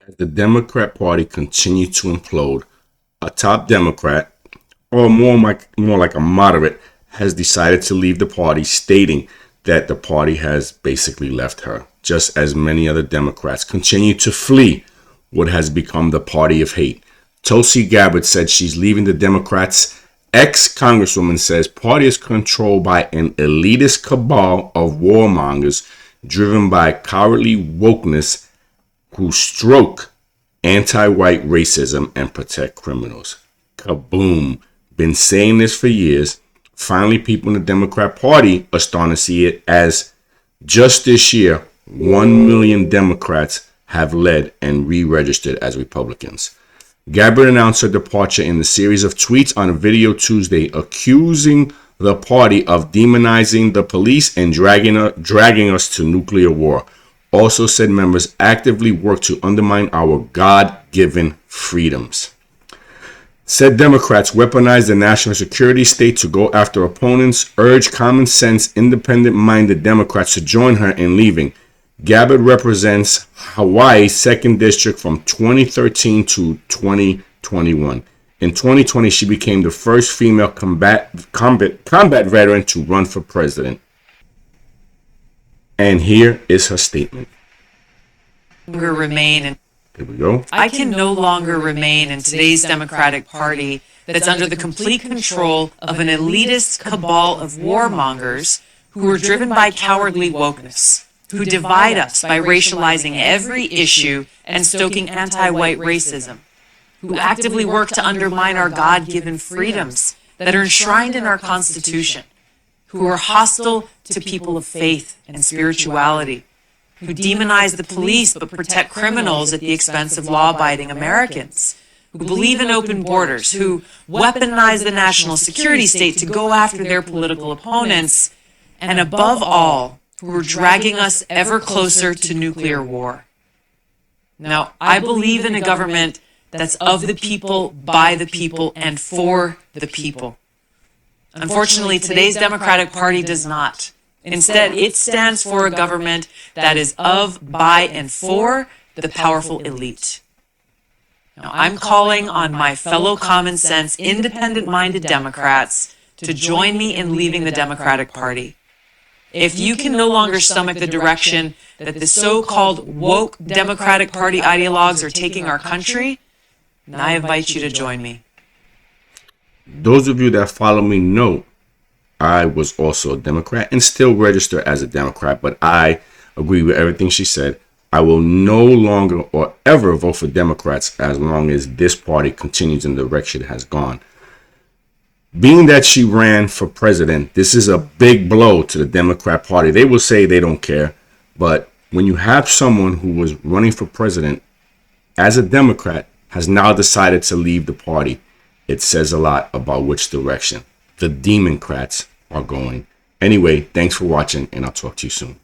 As the Democrat Party continued to implode, a top Democrat, or more like a moderate, has decided to leave the party, stating that the party has basically left her, just as many other Democrats continue to flee what has become the party of hate. Tulsi Gabbard said she's leaving the Democrats. Ex-Congresswoman says party is controlled by an elitist cabal of warmongers driven by cowardly wokeness who stroke anti-white racism and protect criminals. Kaboom. Been saying this for years. Finally, people in the Democrat Party are starting to see it, as just this year, 1 million Democrats have led and re-registered as Republicans. Gabbard announced her departure in a series of tweets on a video Tuesday, accusing the party of demonizing the police and dragging us to nuclear war. Also said members actively work to undermine our God-given freedoms. Said Democrats weaponize the national security state to go after opponents, urged common sense, independent-minded Democrats to join her in leaving. Gabbard represents Hawaii's 2nd District from 2013 to 2021. In 2020, she became the first female combat veteran to run for president. And here is her statement. Here we go. I can no longer remain in today's Democratic Party that's under the complete control of an elitist cabal of warmongers who are driven by cowardly wokeness, who divide us by racializing every issue and stoking anti-white racism, who actively work to undermine our God-given freedoms that are enshrined in our Constitution, who are hostile to people of faith and spirituality, who demonize the police but protect criminals at the expense of law-abiding Americans, who believe in open borders, who weaponize the national security state to go after their political opponents, and above all, who are dragging us ever closer to nuclear war. Now, I believe in a government that's of the people, by the people, and for the people. Unfortunately, today's Democratic Party does not. Instead, it stands for a government that is of, by, and for the powerful elite. Now, I'm calling on my fellow common sense, independent-minded Democrats to join me in leaving the Democratic Party. If you can no longer stomach the direction that the so-called woke Democratic Party ideologues are taking our country, then I invite you to join me. Those of you that follow me know I was also a Democrat and still register as a Democrat, but I agree with everything she said. I will no longer or ever vote for Democrats as long as this party continues in the direction it has gone. Being that she ran for president, this is a big blow to the Democrat Party. They will say they don't care, but when you have someone who was running for president as a Democrat has now decided to leave the party, it says a lot about which direction the Democrats are going. Anyway, thanks for watching, and I'll talk to you soon.